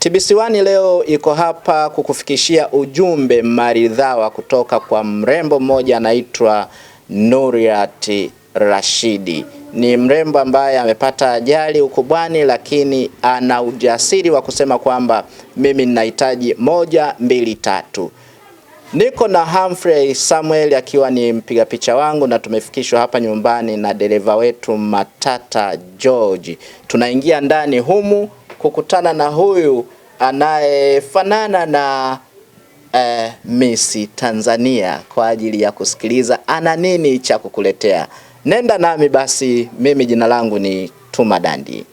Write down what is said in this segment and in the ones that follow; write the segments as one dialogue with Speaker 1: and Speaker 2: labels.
Speaker 1: TBC1 leo iko hapa kukufikishia ujumbe maridhawa kutoka kwa mrembo mmoja anaitwa Nuriat Rashidi. Ni mrembo ambaye amepata ajali ukubwani, lakini ana ujasiri wa kusema kwamba mimi ninahitaji 1, 2, 3. Niko na Humphrey Samuel akiwa ni mpiga picha wangu, na tumefikishwa hapa nyumbani na dereva wetu Matata George. Tunaingia ndani humu kukutana na huyu anayefanana na Miss Tanzania kwa ajili ya kusikiliza ana nini cha kukuletea. Nenda nami basi, mimi jina langu ni Tuma Dandi.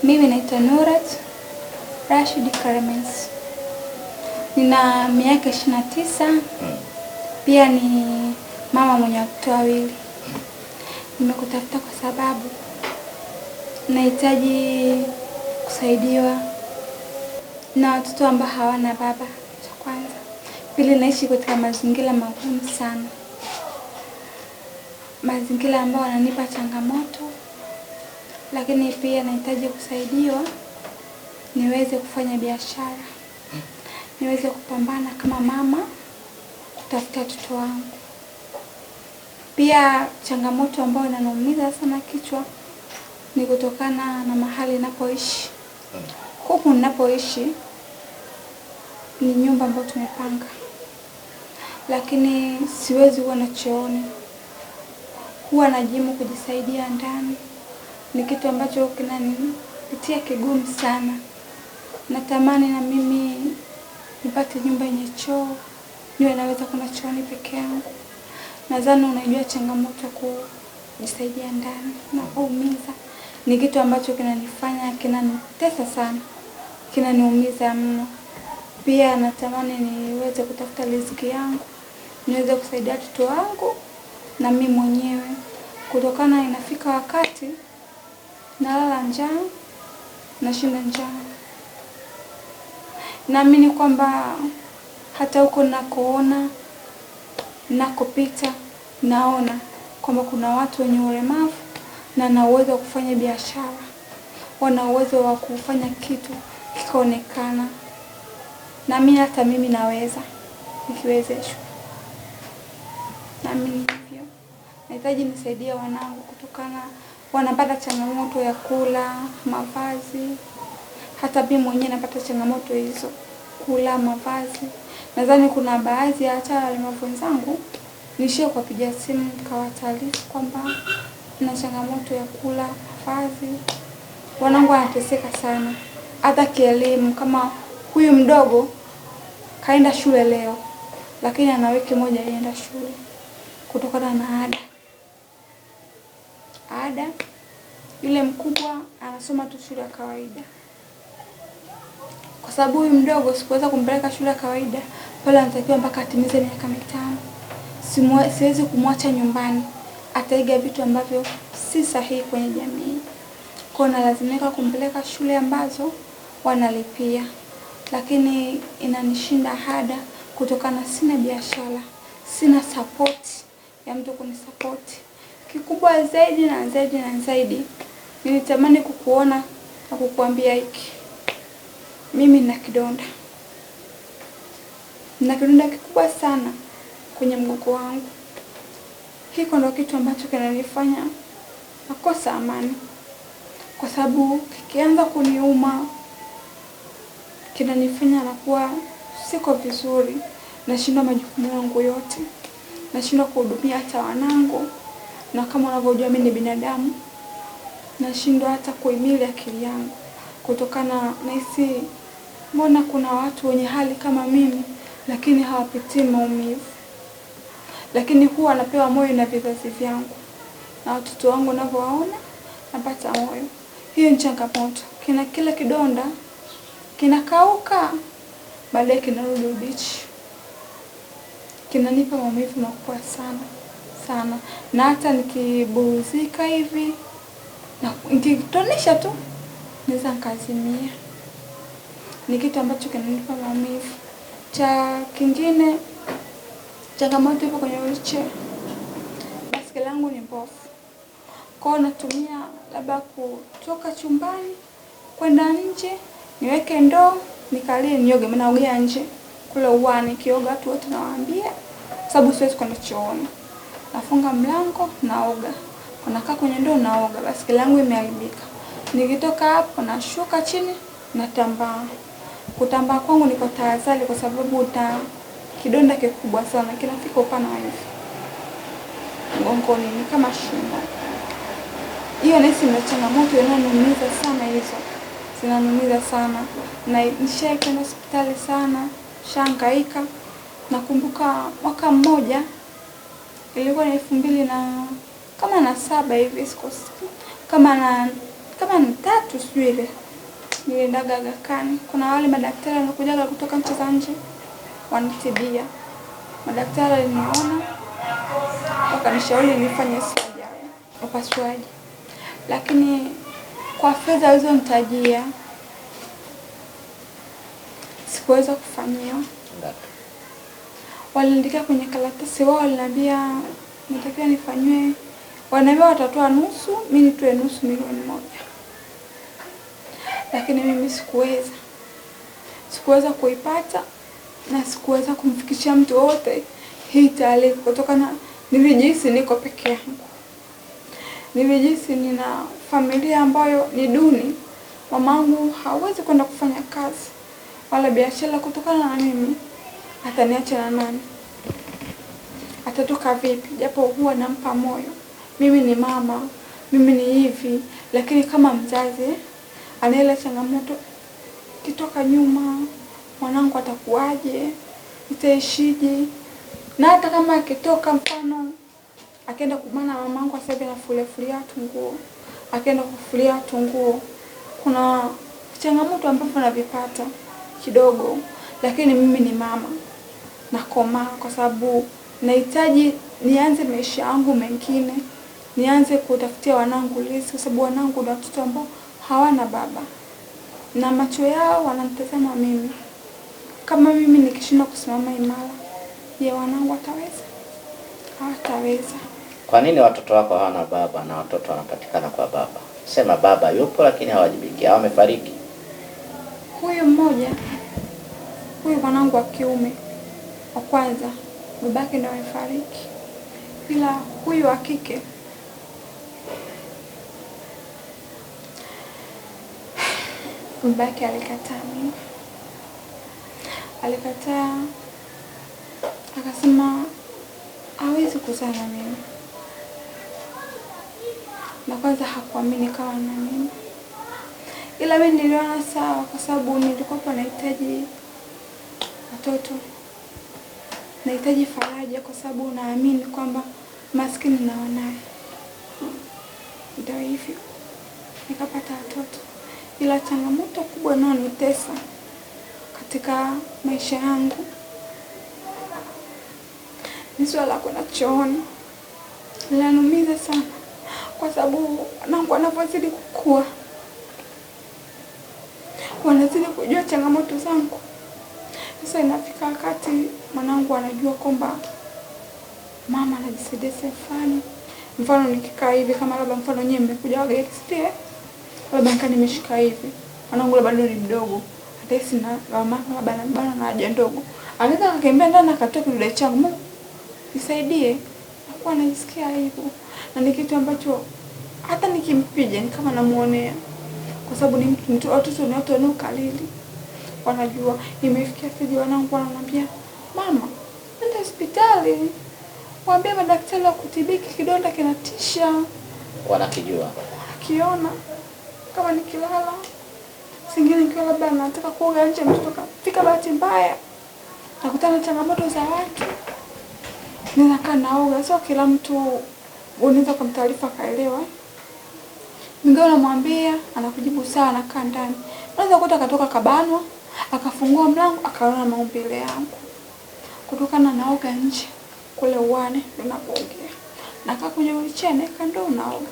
Speaker 2: Mimi naitwa Nuriat Rashidi Karemens. Nina miaka 29. Pia ni mama mwenye watoto wawili. Nimekutafuta kwa sababu nahitaji kusaidiwa na watoto ambao hawana baba, cha kwanza. Pili, naishi katika mazingira magumu sana. Mazingira ambayo yananipa changamoto. Lakini pia nahitaji kusaidiwa niweze kufanya biashara. Niweze kupambana kama mama kutafuta watoto wangu. Pia changamoto ambayo inaniumiza sana kichwa ni kutokana na mahali ninapoishi. Huku ninapoishi ni nyumba ambayo tumepanga. Lakini siwezi kuwa na chooni. Huwa najimu kujisaidia ndani. Ni kitu ambacho kinanipitia kigumu sana. Natamani na mimi nipate nyumba yenye choo, niwe naweza kuna chooni peke yangu. Nadhani unajua changamoto kujisaidia ndani na kuumiza. Ni kitu ambacho kinanifanya, kinanitesa sana. Kinaniumiza mno. Pia natamani niweze kutafuta riziki yangu, niweze kusaidia watoto wangu na mimi mwenyewe. Kutokana inafika wakati nalala njaa, nashinda njaa. Naamini kwamba hata huko nakoona, nakopita, naona kwamba kuna watu wenye ulemavu na wana uwezo wa kufanya biashara. Wana uwezo wa kufanya kitu kikaonekana. Naamini hata mimi naweza, nikiwezeshwa. Naamini hivyo. Nahitaji nisaidie wanangu kutokana wanapata changamoto ya kula, mavazi. Hata mimi mwenyewe napata changamoto hizo, kula, mavazi. Nadhani kuna baadhi ya hata walemavu wenzangu nishie kuwapigia simu nikawataarifu kwamba na changamoto ya kula, mavazi. Wanangu wanateseka sana. Hata kielimu, kama huyu mdogo kaenda shule leo, lakini ana wiki moja hajaenda shule kutokana na ada. Yule mkubwa anasoma tu shule ya kawaida. Kwa sababu huyu mdogo sikuweza kumpeleka shule ya kawaida, pale anatakiwa mpaka atimize miaka 5. Siwezi kumwacha nyumbani, ataiga vitu ambavyo si sahihi kwenye jamii. Kwa hiyo nalazimika kumpeleka shule ambazo wanalipia. Lakini inanishinda ada kutokana sina biashara, sina support ya mtu kunisupport. Kikubwa zaidi na zaidi na zaidi, nilitamani kukuona na kukuambia hiki. Mimi nina kidonda. Nina kidonda kikubwa sana kwenye mgongo wangu. Hiko ndio kitu ambacho kinanifanya nakosa amani. Kwa sababu kikianza kuniuma kinanifanya nakuwa siko vizuri. nashindwa majukumu yangu yote, nashindwa kuhudumia hata wanangu, na kama unavyojua mimi ni binadamu, nashindwa hata kuhimili akili yangu kutokana na hisi. Mbona kuna watu wenye hali kama mimi lakini hawapitii maumivu, lakini huwa napewa moyo na vizazi vyangu na watoto wangu, ninavyowaona napata moyo. Hiyo ni changamoto. Kila kidonda kinakauka, baadaye kinarudi ubichi, kinanipa maumivu makubwa sana sana, na hata nikiburuzika hivi na nikitonesha tu naweza nikazimia. Ni kitu ambacho kinanipa maumivu. Cha kingine, changamoto ipo kwenye wheelchair. Basikeli yangu ni mbovu, kwa hiyo natumia labda kutoka chumbani kwenda nje, niweke ndoo nikalie nioge. Maana naogea nje kule uani, kioga watu wote nawaambia, sababu siwezi kwenda chooni. Nafunga mlango naoga, nakaa kwenye ndoo naoga. Basikeli yangu imeharibika, nikitoka hapo nashuka chini natambaa. Kutambaa kwangu niko tahadhari kwa sababu kidonda kikubwa sana kinafika upana hivi mgongoni, ni kama shimo. Hiyo nahisi ni changamoto inayonumiza sana, hizo zinanumiza sana, na nishaenda hospitali sana, shangaika. Nakumbuka mwaka mmoja, ilikuwa ni 2007 hivi, sikosi kama ni 3 sijui ile, niliendaga Aga Khan. Kuna wale madaktari wanakuja kutoka nchi za nje wanatibia. Madaktari waliniona wakanishauri nifanye upasuaji, lakini kwa fedha walizonitajia sikuweza kufanyiwa. Waliandika kwenye karatasi, wao waliniambia nitakiwa nifanywe, wanaambia watatoa nusu, mimi nitoe nusu, milioni 1. Lakini mimi sikuweza kuipata na sikuweza kumfikishia mtu wote hii taarifa, kutokana nilijihisi niko peke yangu. Nilijihisi nina familia ambayo ni duni. Mamangu hawezi kwenda kufanya kazi wala biashara, kutokana na mimi. Ataniacha na nani? Atatoka vipi? Japo huwa nampa moyo, mimi ni mama, mimi ni hivi, lakini kama mzazi anaela changamoto, kitoka nyuma mwanangu atakuaje, nitaishije? Na hata kama akitoka, mfano akaenda kumana mamangu sasa hivi anafulia nguo, akaenda kufulia nguo, kuna changamoto ambapo navipata kidogo, lakini mimi ni mama nakoma, kwa sababu nahitaji nianze maisha yangu mengine, nianze kutafutia wanangu lisi, kwa sababu wanangu na watoto ambao hawana baba na macho yao wanamtazama mimi. Kama mimi nikishindwa kusimama imara, je, wanangu wataweza? Hawataweza.
Speaker 1: Kwa nini watoto wako hawana baba na watoto wanapatikana kwa baba? Sema baba yupo lakini hawajibiki, au amefariki.
Speaker 2: Huyu mmoja, huyu mwanangu wa kiume wa kwanza, babake ndio amefariki. Ila huyu wa kike babake alikataa mimi. Alikataa, akasema hawezi kuzaa na mimi. Na kwanza hakuamini kama na mimi. Ila mimi niliona sawa, kwa sababu nilikuwa nahitaji watoto. Nahitaji faraja, kwa sababu naamini kwamba maskini na wanaye. Ndio hivyo nikapata watoto. Ila changamoto kubwa inayonitesa katika maisha yangu ni swala la kwenda chooni. Linanumiza sana, kwa sababu wanangu wanapozidi kukua, wanazidi kujua changamoto zangu. Sasa inafika wakati mwanangu anajua kwamba mama anajisaidia fulani. Mfano nikikaa hivi, kama labda mfano nyewe mmekuja wageni sitie, labda nikani nimeshika hivi, mwanangu labda ni mdogo, atahisi na mama labda anabana na haja ndogo, anaweza akakimbia ndani akatoa kidude changu, nisaidie. Nakuwa najisikia hivyo, na ni kitu ambacho hata nikimpiga ni kama namuonea, kwa sababu ni mtu, watoto ni watu wanaokalili, wanajua. Imefikia sisi wanangu wananiambia, mama hospitali, waambie madaktari wa kutibiki kidonda kinatisha.
Speaker 1: Wanakijua.
Speaker 2: Kiona kama nikilala singine nikiwa labda nataka kuoga nje, mtoto kafika bahati mbaya nakutana na changamoto za watu, ninakaa naoga. Sio kila mtu unaweza kumtaarifa kaelewa. Mwingine unamwambia anakujibu sawa, anakaa ndani. Unaweza kukuta katoka kabanwa, akafungua mlango akaona maumbile yangu. Kutokana naoga nje kule uane ninapoongea. Nakaa kwenye wheelchair kando naoga.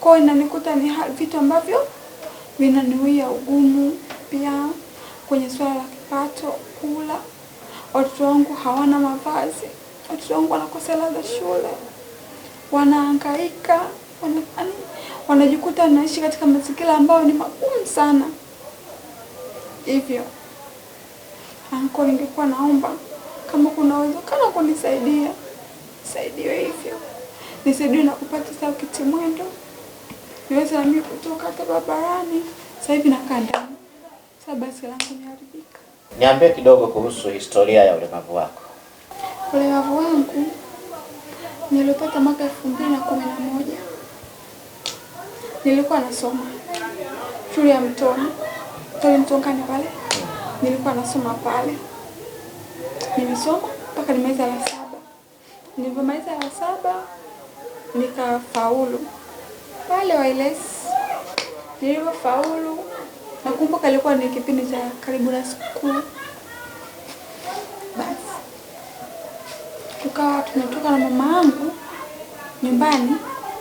Speaker 2: Kwa hiyo inanikuta ni vitu ambavyo vinaniwia ugumu. Pia kwenye swala la kipato, kula, watoto wangu hawana mavazi, watoto wangu wanakosa hela za shule, wanahangaika, wanajikuta wanaishi katika mazingira ambayo ni magumu sana. Hivyo anko, ningekuwa naomba kama kuna uwezekano kunisaidia, saidiwe hivyo. Nisaidie na kupata sawa kitimwendo. Niweze na mimi kutoka hata barabarani. Sasa hivi nakaa ndani. Sasa basi langu limeharibika.
Speaker 1: Niambie kidogo kuhusu historia ya ulemavu wako.
Speaker 2: Ulemavu wangu nilipata mwaka 2011. Nilikuwa nasoma shule ya Mtongani pale. Nilikuwa nasoma pale. Nimesoma mpaka nimaliza la 7. Nilipomaliza la 7 nikafaulu pale Wailes. Nilipofaulu nakumbuka ilikuwa ni kipindi cha karibu na siku. Basi tukawa tunatoka na mama yangu nyumbani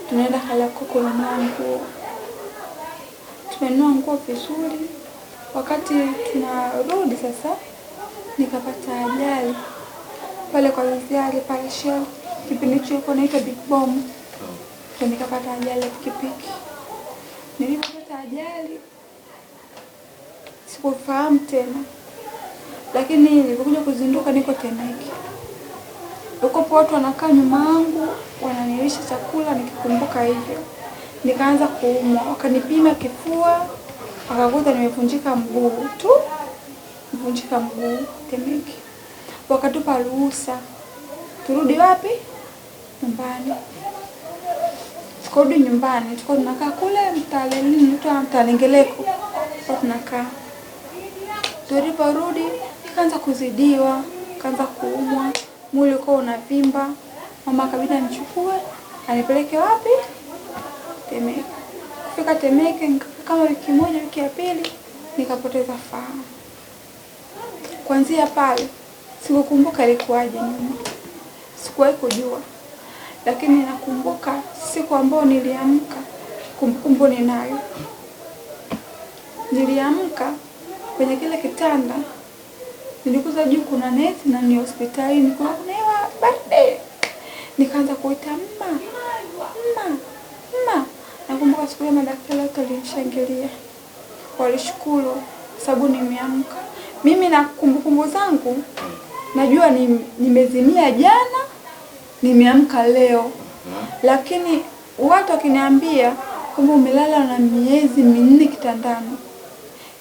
Speaker 2: tunaenda Kariakoo kununua nguo. Tumenunua nguo vizuri. Wakati tunarudi sasa nikapata ajali pale kwa ajali pale Shell. Kipindi hicho ilikuwa inaitwa Big Bomb. Nikapata ajali ya pikipiki. Nilipopata ajali sikufahamu tena, lakini nilipokuja kuzinduka niko Temeke. Huko watu wanakaa nyuma yangu wananilisha chakula, nikikumbuka hivyo nikaanza kuumwa. Wakanipima kifua, wakakuta nimevunjika mguu tu, nimevunjika mguu Temeke. Wakatupa ruhusa turudi wapi? Nyumbani. Tukarudi nyumbani, tulikuwa tunakaa kule Mtalengeleko. Tunakaa. Tuliporudi nikaanza kuzidiwa, nikaanza kuumwa, mwili uko unavimba. Mama akabidi anichukue, anipeleke wapi? Temeke. Kufika Temeke kama wiki moja, wiki ya pili nikapoteza fahamu. Kuanzia pale sikukumbuka ilikuwaje nyuma. Sikuwahi kujua. Lakini nakumbuka siku ambayo niliamka, kumbukumbu ninayo. Niliamka kwenye kile kitanda, nilikuza juu kuna neti na ni hospitalini kuna hewa baridi. Nikaanza kuita mama. Nakumbuka siku ile madaktari wote walinishangilia. Walishukuru sababu nimeamka. Mimi na kumbukumbu zangu najua nimezimia jana, nimeamka leo. Lakini watu wakiniambia kwamba umelala na miezi 4 kitandani,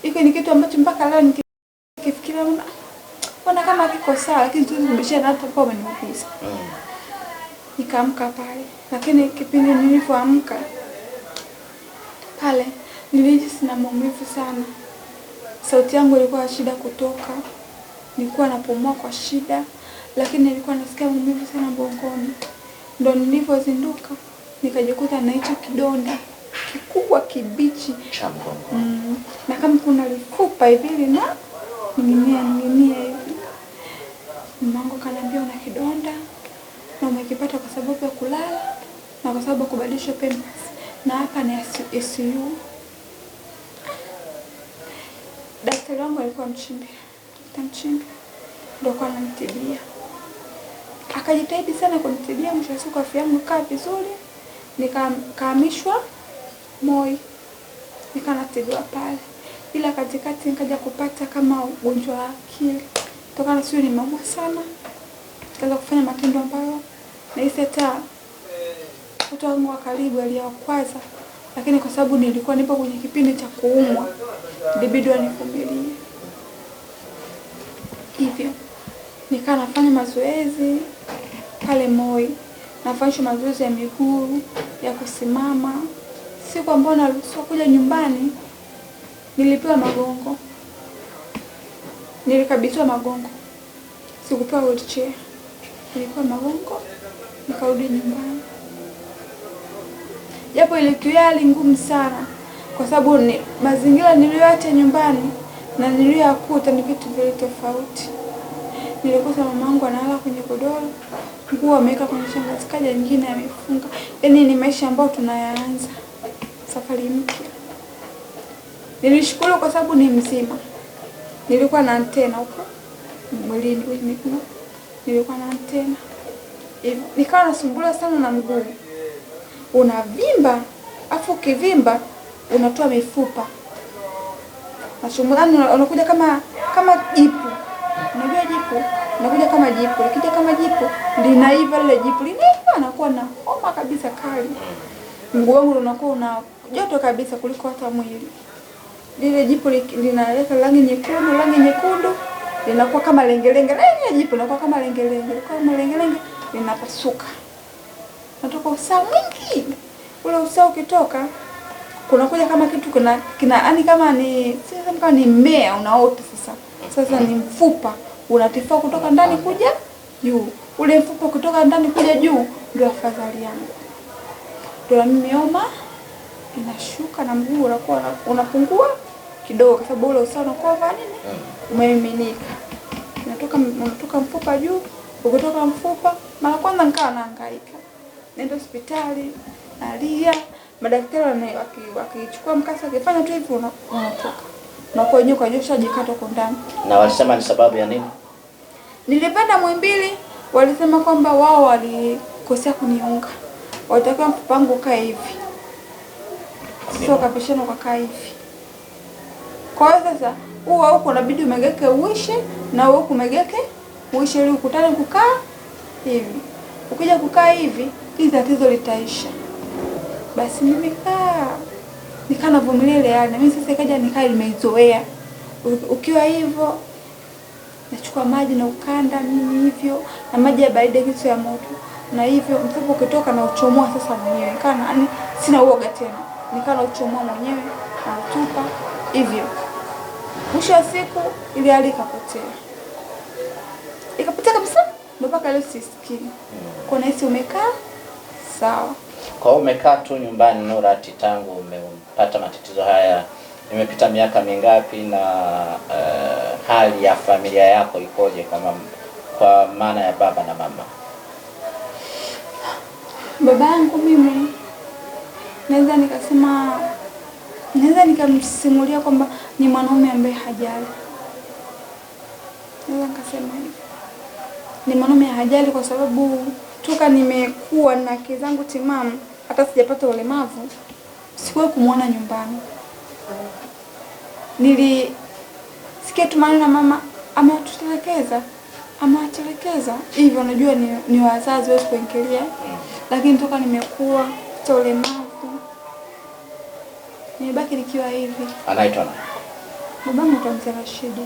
Speaker 2: hiki ni kitu ambacho mpaka leo nikifikiria mbona kama kiko sawa, lakini tulibishana hata kwa umeniuliza. Nikaamka pale, lakini kipindi nilipoamka pale nilijisi na maumivu sana. Sauti yangu ilikuwa shida kutoka, nilikuwa napumua kwa shida, lakini nilikuwa nasikia maumivu sana mgongoni. Ndio nilipozinduka nikajikuta na hicho kidonda kikubwa kibichi
Speaker 1: cha mgongo.
Speaker 2: Na kama kuna lifupa hivi na ning'inia hivi. Mmango kaniambia una kidonda na umekipata kwa sababu ya kulala na kwa sababu ya kubadilisha pampers. Na hapa ni ICU. Daktari wangu alikuwa Mchimbi. Ndio kwa ananitibia. Akajitahidi sana kunitibia, mwisho wa siku afya yangu kaa vizuri. Nikahamishwa Moi. Nikanatibiwa pale. Ila katikati nikaja kupata kama ugonjwa wa akili. Kutokana sio nimeumwa sana. Nikaanza kufanya matendo ambayo nahisi hata watu wangu wa karibu aliyakwaza. Lakini kwa sababu nilikuwa nipo kwenye kipindi cha kuumwa, ilibidi nivumilie. Hivyo nikaa nafanya mazoezi pale Moi, nafanyishwa mazoezi ya miguu, ya kusimama. Siku ambayo naruhusiwa kuja nyumbani nilipewa magongo. Nilikabidhiwa magongo. Sikupewa wheelchair. Nilipewa magongo, nikarudi nyumbani. Japo ilikuwa hali ngumu sana kwa sababu ni mazingira niliyoacha nyumbani na niliyokuta ni vitu vile tofauti. Nilikuta mamangu analala kwenye godoro, nguo ameweka kwenye shangazi, kaja nyingine amefunga. Yaani ni maisha ambayo tunayaanza safari mpya. Nilishukuru kwa sababu ni mzima. Nilikuwa na antena huko mwilini kwenye miguu. Nilikuwa na antena. Nikawa nasumbuliwa sana na mguu. Unavimba, afu ukivimba unatoa mifupa. Nasumbuliwa, unakuja kama jipu. Unajua jipu? Unakuja kama jipu. Likija kama jipu, linaiva lile jipu. Linaiva anakuwa na homa kabisa kali. Mguu wangu unakuwa una joto kabisa kuliko hata mwili. Lile jipu linaleta rangi nyekundu, linakuwa kama lengelenge. Lile jipu linakuwa kama lengelenge. Kama lengelenge linapasuka. Natoka usaha mwingi. Ule usaha ukitoka kunakuja kama kitu kina yani kama ni mmea unaota sasa. Sasa ni mfupa unatifua kutoka ndani kuja juu. Ule mfupa kutoka ndani kuja juu ndio afadhali yangu. Ndio mimi homa inashuka na mguu unakuwa unapungua kidogo kwa sababu ule usaha unakuwa nini? Umemiminika. Unatoka mfupa juu, ukitoka mfupa mara kwanza nikawa nahangaika. Nenda hospitali, nalia, madaktari wakichukua mkasa wakifanya tu hivi unatoka. Na kwa hiyo kwa josha jikata huko ndani.
Speaker 1: Na walisema ni sababu ya nini?
Speaker 2: Nilipanda Muhimbili, walisema kwamba wao walikosea kuniunga. Walitakiwa mfupa wangu ukae hivi. Sio kapishana ukakaa hivi. Kwa hiyo sasa huko inabidi umegeke uishe na huko umegeke uishe ili ukutane kukaa hivi. Ukija kukaa hivi, hili tatizo litaisha. Basi mimi nikaa navumilia ile hali. Na mimi sasa ikaja nikaa nimeizoea. Ukiwa hivyo nachukua maji na ukanda mimi hivyo na maji ya baridi kitu ya moto. Na hivyo mfupa ukitoka na uchomoa sasa mwenyewe. Kana sina uoga tena. Nikaa na uchomoa mwenyewe na utupa hivyo. Mwisho wa siku ile hali ikapotea. Ikapotea kabisa. Ndio mpaka leo sisikii. Kwa nahisi umekaa sawa.
Speaker 1: Kwa umekaa tu nyumbani Nurati tangu umepata matatizo haya, imepita miaka mingapi na hali ya familia yako ikoje kwa maana ya baba na mama?
Speaker 2: Baba yangu mimi naweza nikamsimulia kwamba ni mwanaume ambaye hajali. Naweza nikasema hivi. Ni mwanaume hajali kwa sababu toka nimekuwa na akili zangu timamu hata sijapata ulemavu sikuwahi kumuona nyumbani. Nilisikia tu maneno na mama amewatelekeza. Hivyo najua ni wazazi wetu kuingilia. Lakini toka nimekuwa hata ulemavu nimebaki nikiwa hivi.
Speaker 1: Anaitwa nani?
Speaker 2: Babangu anaitwa Mzee Rashidi.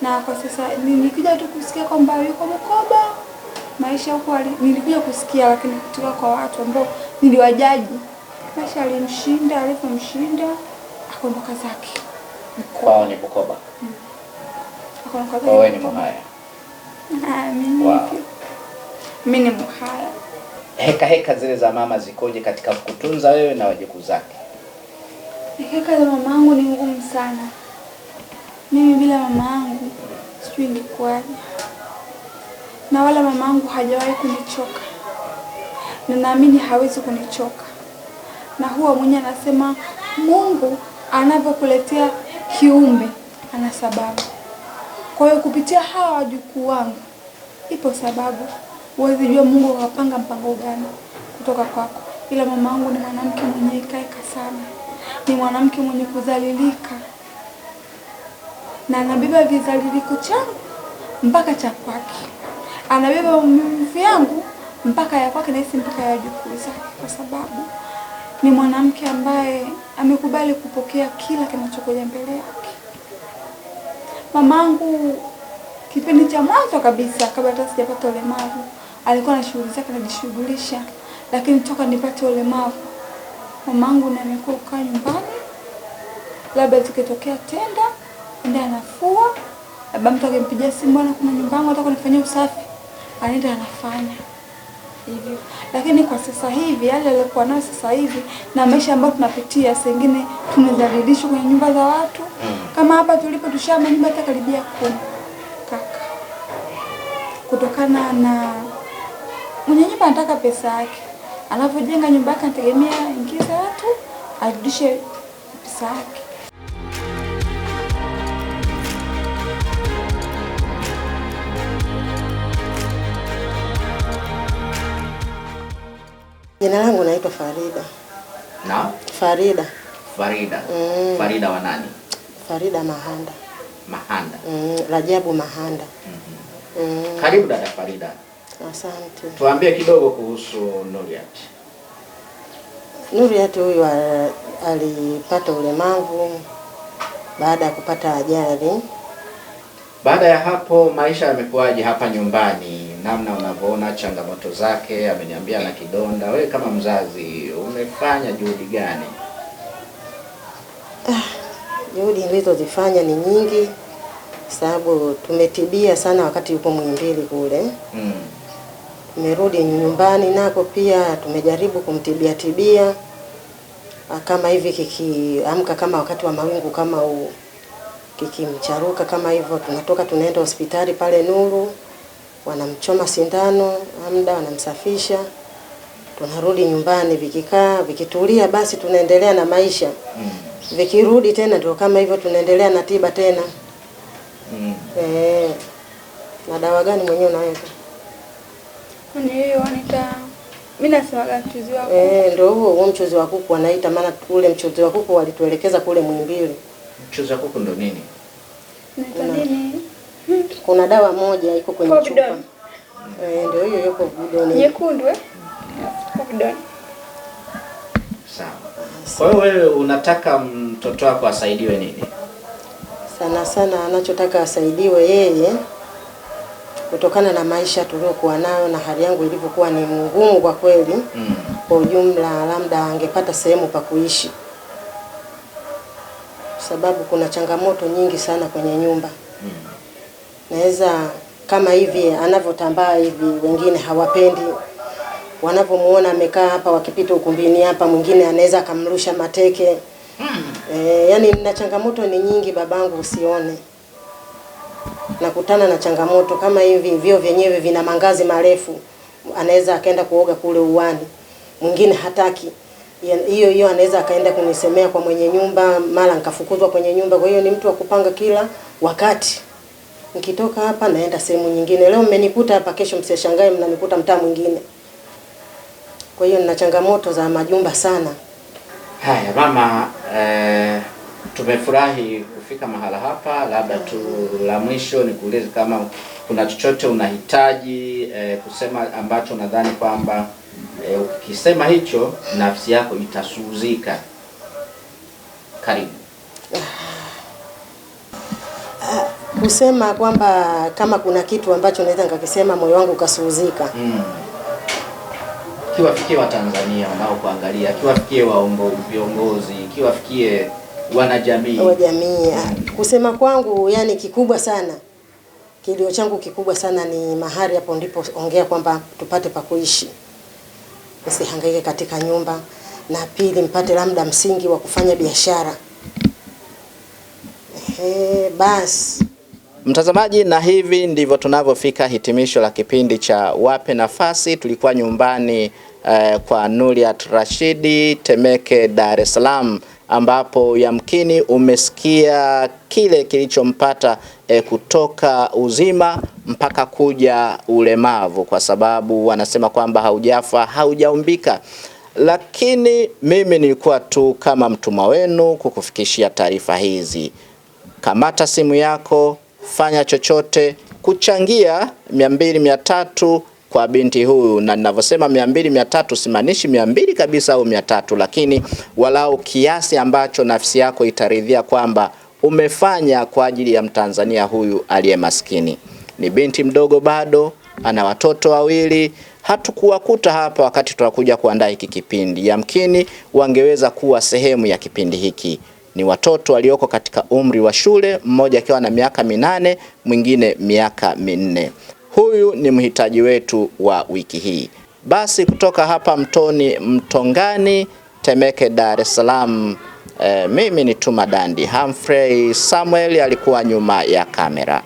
Speaker 2: Na kwa sasa nilikuja tu kusikia kwamba yuko Bukoba. Maisha huko nilikuja kusikia lakini kutoka kwa watu ambao niliwajaji. Maisha alivyomshinda akaondoka zake.
Speaker 1: Kwao ni Bukoba.
Speaker 2: Akaondoka zake.
Speaker 1: Wewe ni Muhaya.
Speaker 2: Mimi ni Muhaya.
Speaker 1: Heka zile za mama zikoje katika kukutunza wewe na wajukuu zake?
Speaker 2: Heka za mamangu ni ngumu sana. Mimi bila mamangu sijui ingekuwaje. Na wala mamangu hajawahi kunichoka. Na naamini hawezi kunichoka. Na huwa mwenyewe anasema Mungu anapokuletea kiumbe ana sababu. Kwa hiyo kupitia hawa wajukuu wangu ipo sababu. Huwezi jua Mungu akapanga mpango gani kutoka kwako. Ila mamangu ni mwanamke mwenye kaeka sana. Ni mwanamke mwenye kudhalilika. Na anabeba vizaliliko changu mpaka cha kwake. Anabeba maumivu yangu mpaka ya kwake na hisi mpaka ya wajukuu zake kwa sababu ni mwanamke ambaye amekubali kupokea kila kinachokuja mbele yake. Mamangu kipindi cha mwanzo kabisa kabla hata sijapata ulemavu alikuwa na shughuli zake anajishughulisha, lakini toka nipate ulemavu mamangu na amekuwa kukaa nyumbani, labda tukitokea tenda ndio anafua, labda mtu akimpigia simu bwana kuna nyumba yangu nataka nifanyie usafi, anaenda anafanya hivyo. Lakini kwa sasa hivi yale aliyokuwa nayo sasa hivi na maisha ambayo tunapitia, sengine tunazalilishwa kwenye nyumba za watu. Kama hapa tulipo tushama nyumba hata karibia 10 kaka, kutokana na mwenye nyumba anataka pesa yake, anapojenga nyumba yake anategemea ingiza watu arudishe pesa yake.
Speaker 3: Jina langu naitwa Farida.
Speaker 1: Na?
Speaker 3: Farida.
Speaker 1: Farida. Farida wa nani? Farida
Speaker 3: Mahanda.
Speaker 1: Mahanda.
Speaker 3: Rajabu Mahanda.
Speaker 1: Karibu dada Farida.
Speaker 3: Asante.
Speaker 1: Tuambie kidogo kuhusu Nuriat.
Speaker 3: Nuriat huyu alipata ulemavu baada ya kupata ajali.
Speaker 1: Baada ya hapo maisha yamekuwaje hapa nyumbani? Namna unavyoona changamoto zake, ameniambia na kidonda. Wewe kama mzazi umefanya juhudi gani?
Speaker 3: Juhudi nilizozifanya ni nyingi, sababu tumetibia sana wakati yuko Muhimbili kule. Tumerudi nyumbani nako pia tumejaribu kumtibia kama hivi kikiamka kama wakati wa mawingu kama kikimcharuka kama hivyo, tunatoka tunaenda hospitali pale Nuru, wanamchoma sindano, amda wanamsafisha, tunarudi nyumbani. Vikikaa vikitulia basi tunaendelea na maisha. Vikirudi tena ndio kama hivyo tunaendelea na tiba tena. Na dawa gani mwenyewe unaweka?
Speaker 2: Ni hiyo wanaita, mimi nasema mchuzi wa kuku.
Speaker 3: Ndio huo mchuzi wa kuku wanaita, maana ule mchuzi wa kuku walituelekeza kule Muhimbili.
Speaker 1: Mchuzi wa kuku ndo nini?
Speaker 2: Nini?
Speaker 3: Kuna dawa moja iko kwenye chupa. Ndio hiyo yuko Budoni.
Speaker 2: Nyekundu Budoni.
Speaker 1: Sawa. Kwa hiyo wewe unataka mtoto wako asaidiwe nini?
Speaker 3: Sana sana anachotaka asaidiwe yeye, kutokana na maisha tuliokuwa nayo na hali yangu ilivyokuwa ni ngumu kwa kweli. Kwa ujumla labda angepata sehemu pa kuishi, sababu kuna changamoto nyingi sana kwenye nyumba. Naweza kama hivi anavyotambaa hivi, wengine hawapendi wanavyomuona amekaa hapa, wakipita ukumbini hapa mwingine anaweza akamrusha mateke. Yani na changamoto ni nyingi babangu, usione. Nakutana na changamoto kama hivi, vyo vyenyewe vina mangazi marefu, anaweza akaenda kuoga kule uwani, mwingine hataki. Hiyo anaweza akaenda kunisemea kwa mwenye nyumba, mara nikafukuzwa kwenye nyumba. Kwa hiyo ni mtu wa kupanga kila wakati. Nikitoka hapa naenda sehemu nyingine. Leo mmenikuta hapa, kesho msishangae mnanikuta mtaa mwingine. Kwa hiyo nina changamoto za majumba sana.
Speaker 1: Haya mama, tumefurahi kufika mahala hapa. Labda tu la mwisho nikuulize kama kuna chochote unahitaji kusema ambacho nadhani kwamba ukisema hicho nafsi yako itasuzika. Karibu.
Speaker 3: Kusema kwamba kama kuna kitu ambacho naweza nikakisema moyo wangu ukasuzika.
Speaker 1: Kiwafikie Watanzania wanaokuangalia, kiwafikie viongozi, kiwafikie wanajamii. Kusema kwangu yani kikubwa sana, kilio changu kikubwa sana ni mahali hapo ndipo ongea kwamba tupate pa kuishi. Usihangaike katika nyumba, na pili mpate labda msingi wa kufanya biashara. Basi mtazamaji, na hivi ndivyo tunavyofika hitimisho la kipindi cha Wape Nafasi. Tulikuwa nyumbani kwa Nuriat Rashidi, Temeke, Dar es Salaam, ambapo yamkini umesikia kile kilichompata kutoka uzima mpaka kuja ulemavu, kwa sababu wanasema kwamba haujafa haujaumbika. Lakini mimi nilikuwa tu kama mtumwa wenu kukufikishia taarifa hizi. Kamata simu yako, fanya chochote kuchangia 200-300 kwa binti huyu, na ninavyosema 200-300 simaanishi 200 kabisa au 300, lakini walau kiasi ambacho nafsi yako itaridhia kwamba umefanya kwa ajili ya Mtanzania huyu aliye maskini. Ni binti mdogo bado, ana watoto wawili. Hatukuwakuta hapa wakati tunakuja kuandaa hiki kipindi. Yamkini wangeweza kuwa sehemu ya kipindi hiki. Ni watoto walioko katika umri wa shule, mmoja akiwa na miaka 8, mwingine miaka 4. Huyu ni mhitaji wetu wa wiki hii. Basi kutoka hapa Mtoni Mtongani, Temeke, Dar es Salaam, mimi ni Tuma Dandi. Humphrey Samuel alikuwa nyuma ya kamera.